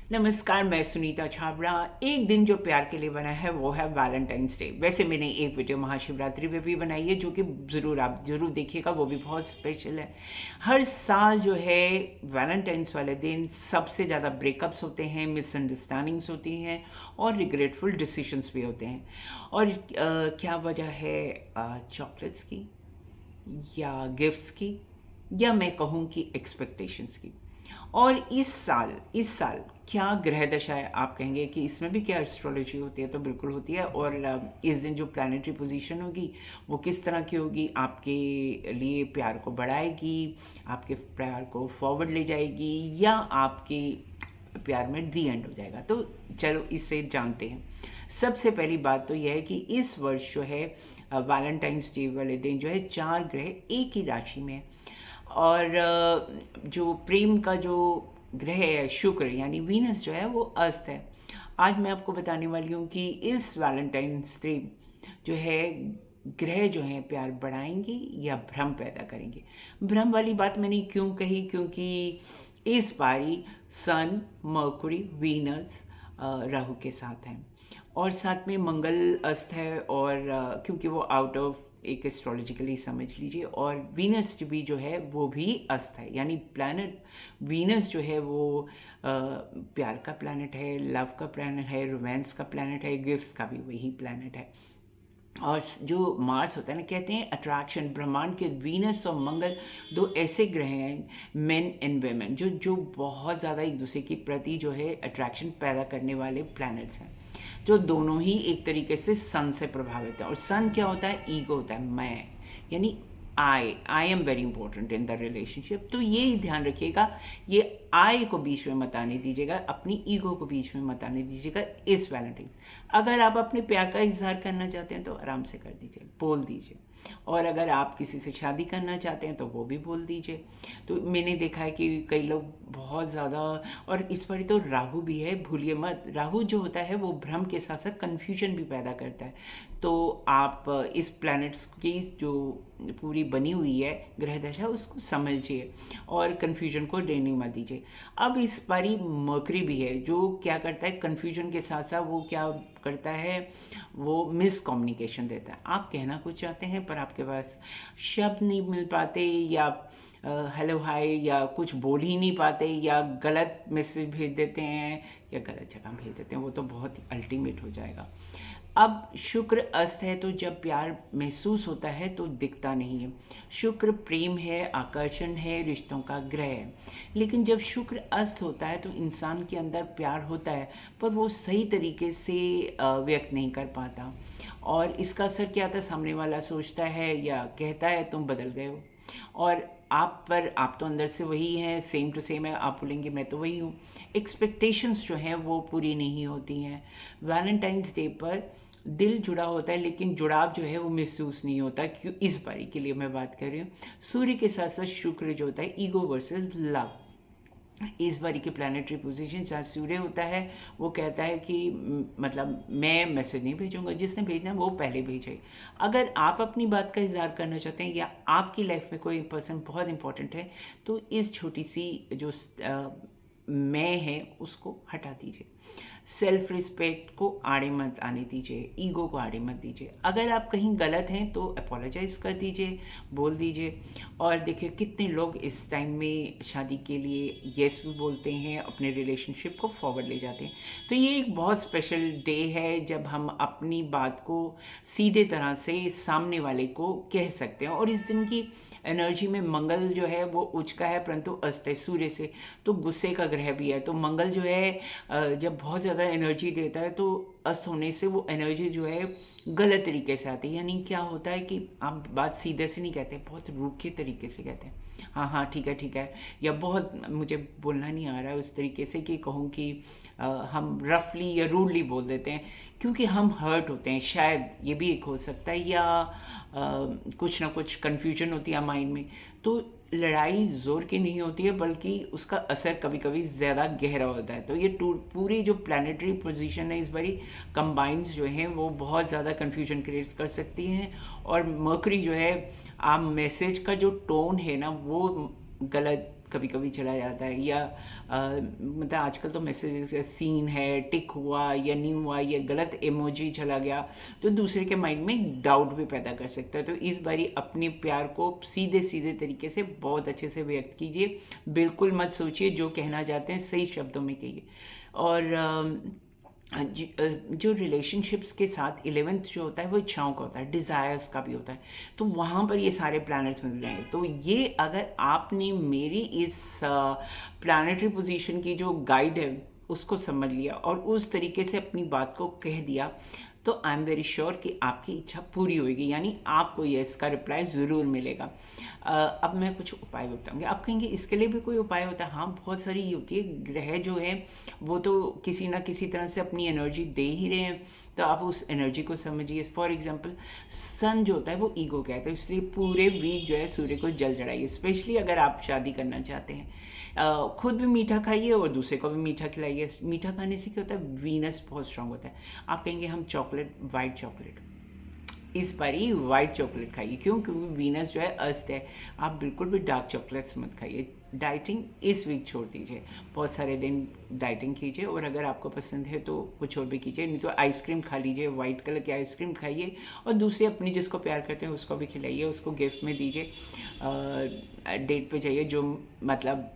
नमस्कार, मैं सुनीता छाबड़ा। एक दिन जो प्यार के लिए बना है वो है वैलेंटाइंस डे। वैसे मैंने एक वीडियो महाशिवरात्रि पे भी बनाई है जो कि आप ज़रूर देखिएगा, वो भी बहुत स्पेशल है। हर साल जो है वैलेंटाइंस वाले दिन सबसे ज़्यादा ब्रेकअप्स होते हैं, मिसअंडरस्टैंडिंग्स होती हैं और रिग्रेटफुल डिसीशंस भी होते हैं। और क्या वजह है? चॉकलेट्स की या गिफ्ट्स की, या मैं कहूँ कि एक्सपेक्टेशंस की। और इस साल क्या ग्रह दशा है? आप कहेंगे कि इसमें भी क्या एस्ट्रोलॉजी होती है? तो बिल्कुल होती है। और इस दिन जो प्लानिटरी पोजीशन होगी वो किस तरह की होगी, आपके लिए प्यार को बढ़ाएगी, आपके प्यार को फॉरवर्ड ले जाएगी, या आपके प्यार में दी एंड हो जाएगा। तो चलो इससे जानते हैं। सबसे पहली बात तो यह है कि इस वर्ष जो है वैलेंटाइंस डे वाले दिन जो है 4 ग्रह एक ही राशि में है। और जो प्रेम का जो ग्रह है शुक्र यानी वीनस जो है वो अस्त है। आज मैं आपको बताने वाली हूँ कि इस वैलेंटाइंस डे जो है ग्रह जो हैं प्यार बढ़ाएंगे या भ्रम पैदा करेंगे। भ्रम वाली बात मैंने क्यों कही? क्योंकि इस बारी सन, मर्कुरी, वीनस राहु के साथ हैं और साथ में मंगल अस्त है। और क्योंकि वो आउट ऑफ एक एस्ट्रोलॉजिकली समझ लीजिए। और वीनस भी जो है वो भी अस्त है, यानी प्लैनेट वीनस जो है वो प्यार का प्लैनेट है, लव का प्लैनेट है, रोमांस का प्लैनेट है, गिफ्ट्स का भी वही प्लैनेट है। और जो मार्स होता है ना, कहते हैं अट्रैक्शन, ब्रह्मांड के वीनस और मंगल दो ऐसे ग्रह हैं, मेन एंड वेमेन, जो जो बहुत ज़्यादा एक दूसरे के प्रति जो है अट्रैक्शन पैदा करने वाले प्लैनेट्स हैं, जो दोनों ही एक तरीके से सन से प्रभावित है। और सन क्या होता है? ईगो होता है, मैं, यानी I am very important in the relationship. तो ये ही ध्यान रखिएगा, ये आई को बीच में मत आने दीजिएगा, अपनी ईगो को बीच में मत आने दीजिएगा इस वैलेंटाइन। अगर आप अपने प्यार का इजहार करना चाहते हैं तो आराम से कर दीजिए, बोल दीजिए। और अगर आप किसी से शादी करना चाहते हैं तो वो भी बोल दीजिए। तो मैंने देखा है कि कई लोग बहुत ज़्यादा, और इस पर तो राहु भी है, भूलिए मत। राहु जो होता है वो भ्रम के साथ साथ कन्फ्यूजन भी पैदा करता है। तो आप इस प्लैनेट्स की जो पूरी बनी हुई है ग्रह दशा उसको समझिए और कन्फ्यूजन को देने मत दीजिए। अब इस बारी मर्करी भी है जो क्या करता है, कन्फ्यूजन के साथ साथ वो क्या करता है, वो मिस कम्युनिकेशन देता है। आप कहना कुछ चाहते हैं पर आपके पास शब्द नहीं मिल पाते, या हेलो हाय या कुछ बोल ही नहीं पाते, या गलत मैसेज भेज देते हैं, या गलत जगह भेज देते हैं, वो तो बहुत ही अल्टीमेट हो जाएगा। अब शुक्र अस्त है तो जब प्यार महसूस होता है तो दिखता नहीं है। शुक्र प्रेम है, आकर्षण है, रिश्तों का ग्रह है। लेकिन जब शुक्र अस्त होता है तो इंसान के अंदर प्यार होता है पर वो सही तरीके से व्यक्त नहीं कर पाता। और इसका असर क्या आता है? सामने वाला सोचता है या कहता है तुम बदल गए हो, और आप तो अंदर से वही हैं, सेम टू सेम है, आप बोलेंगे मैं तो वही हूँ। एक्सपेक्टेशंस जो हैं वो पूरी नहीं होती हैं। वैलेंटाइंस डे पर दिल जुड़ा होता है लेकिन जुड़ाव जो है वो महसूस नहीं होता। क्यों? इस बारी के लिए मैं बात कर रही हूँ। सूर्य के साथ साथ शुक्र जो होता है, ईगो वर्सेस लव। इस बारी की प्लानिटरी पोजीशन जहाँ सूर्य होता है वो कहता है कि मतलब मैं मैसेज नहीं भेजूंगा, जिसने भेजना है वो पहले भेजे। अगर आप अपनी बात का इजहार करना चाहते हैं या आपकी लाइफ में कोई पर्सन बहुत इंपॉर्टेंट है तो इस छोटी सी जो मैं है उसको हटा दीजिए। सेल्फ रिस्पेक्ट को आड़े मत आने दीजिए, ईगो को आड़े मत दीजिए। अगर आप कहीं गलत हैं तो अपोलोजाइज़ कर दीजिए, बोल दीजिए। और देखिए कितने लोग इस टाइम में शादी के लिए येस भी बोलते हैं, अपने रिलेशनशिप को फॉरवर्ड ले जाते हैं। तो ये एक बहुत स्पेशल डे है जब हम अपनी बात को सीधे तरह से सामने वाले को कह सकते हैं। और इस दिन की एनर्जी में मंगल जो है वो उच्च का है परंतु अस्त है सूर्य से, तो गुस्से का ग्रह भी है। तो मंगल जो है जब बहुत ज़्यादा एनर्जी देता है तो अस्त होने से वो एनर्जी जो है गलत तरीके से आती है। यानी क्या होता है कि आप बात सीधे से नहीं कहते, बहुत रूखे तरीके से कहते हैं, हाँ हाँ ठीक है ठीक है, या बहुत, मुझे बोलना नहीं आ रहा है उस तरीके से कि कहूँ कि हम रफली या रूडली बोल देते हैं क्योंकि हम हर्ट होते हैं, शायद ये भी एक हो सकता है, या कुछ ना कुछ कन्फ्यूजन होती है माइंड में। तो लड़ाई ज़ोर की नहीं होती है बल्कि उसका असर कभी कभी ज़्यादा गहरा होता है। तो ये पूरी जो प्लानिटरी पोजीशन है इस बारी कंबाइंड्स जो हैं वो बहुत ज़्यादा कन्फ्यूजन क्रिएट कर सकती हैं। और मर्करी जो है, आप मैसेज का जो टोन है ना वो गलत कभी कभी चला जाता है, या मतलब आजकल तो मैसेजेस सीन है, टिक हुआ या नहीं हुआ या गलत इमोजी चला गया, तो दूसरे के माइंड में डाउट भी पैदा कर सकता है। तो इस बारी अपने प्यार को सीधे सीधे तरीके से बहुत अच्छे से व्यक्त कीजिए। बिल्कुल मत सोचिए, जो कहना चाहते हैं सही शब्दों में कहिए। और जो रिलेशनशिप्स के साथ 11th जो होता है वो इच्छाओं का होता है, डिज़ायर्स का भी होता है। तो वहाँ पर ये सारे प्लैनेट्स मिल जाएंगे। तो ये अगर आपने मेरी इस प्लानिटरी पोजीशन की जो गाइड है उसको समझ लिया और उस तरीके से अपनी बात को कह दिया, तो आई एम वेरी श्योर कि आपकी इच्छा पूरी होगी, यानी आपको यस का रिप्लाई ज़रूर मिलेगा। अब मैं कुछ उपाय बताऊंगी। आप कहेंगे इसके लिए भी कोई उपाय होता है? हाँ, बहुत सारी होती है। ग्रह जो है वो तो किसी ना किसी तरह से अपनी एनर्जी दे ही रहे हैं, तो आप उस एनर्जी को समझिए। फॉर एग्जांपल सन जो होता है वो ईगो का है, तो इसलिए पूरे वीक जो है सूर्य को जल चढ़ाइए, स्पेशली अगर आप शादी करना चाहते हैं। खुद भी मीठा खाइए और दूसरे को भी मीठा खिलाइए। मीठा खाने से क्या होता है, वीनस बहुत स्ट्रांग होता है। आप कहेंगे हम चॉकलेट, वाइट चॉकलेट, इस बारी वाइट चॉकलेट खाइए। क्यों? क्योंकि वीनस जो है अस्त है। आप बिल्कुल भी डार्क चॉकलेट्स मत खाइए। डाइटिंग इस वीक छोड़ दीजिए, बहुत सारे दिन डाइटिंग कीजिए, और अगर आपको पसंद है तो कुछ और भी कीजिए, नहीं तो आइसक्रीम खा लीजिए, वाइट कलर की आइसक्रीम खाइए और दूसरे अपनी जिसको प्यार करते हैं उसको भी खिलाइए, उसको गिफ्ट में दीजिए। डेट पे जाइए, जो मतलब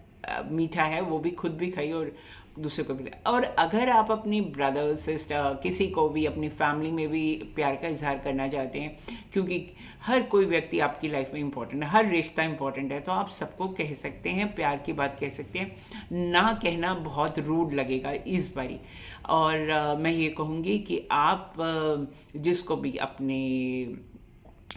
मीठा है वो भी खुद भी खाइए और दूसरे को भी। और अगर आप अपनी ब्रदर सिस्टर किसी को भी अपनी फैमिली में भी प्यार का इजहार करना चाहते हैं, क्योंकि हर कोई व्यक्ति आपकी लाइफ में इंपॉर्टेंट है, हर रिश्ता इंपॉर्टेंट है, तो आप सबको कह सकते हैं, प्यार की बात कह सकते हैं। ना कहना बहुत रूड लगेगा इस बारी। और मैं ये कहूँगी कि आप जिसको भी अपने,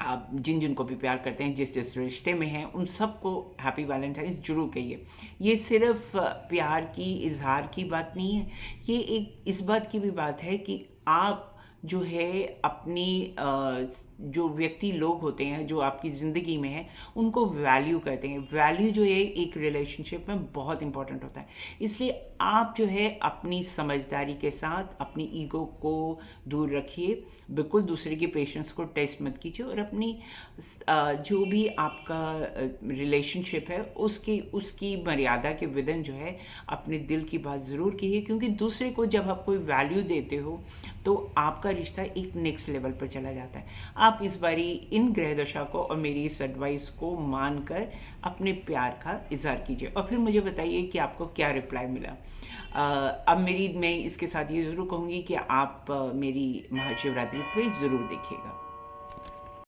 आप जिन जिन को भी प्यार करते हैं, जिस जिस रिश्ते में हैं, उन सबको हैप्पी वैलेंटाइंस जरूर कहिए। ये सिर्फ प्यार की इजहार की बात नहीं है, ये एक इस बात की भी बात है कि आप जो है अपनी जो व्यक्ति लोग होते हैं जो आपकी ज़िंदगी में हैं उनको वैल्यू करते हैं। वैल्यू जो है एक रिलेशनशिप में बहुत इंपॉर्टेंट होता है। इसलिए आप जो है अपनी समझदारी के साथ अपनी ईगो को दूर रखिए, बिल्कुल दूसरे के पेशेंस को टेस्ट मत कीजिए, और अपनी जो भी आपका रिलेशनशिप है उसकी उसकी मर्यादा के विदन जो है अपने दिल की बात ज़रूर कीजिए। क्योंकि दूसरे को जब आप कोई वैल्यू देते हो तो आपका रिश्ता एक नेक्स्ट लेवल पर चला जाता है। आप इस बारी इन ग्रह दशा को और मेरी इस एडवाइस को मानकर अपने प्यार का इजहार कीजिए, और फिर मुझे बताइए कि आपको क्या रिप्लाई मिला। अब मैं इसके साथ ये ज़रूर कहूँगी कि आप मेरी महाशिवरात्रि पे ज़रूर देखिएगा।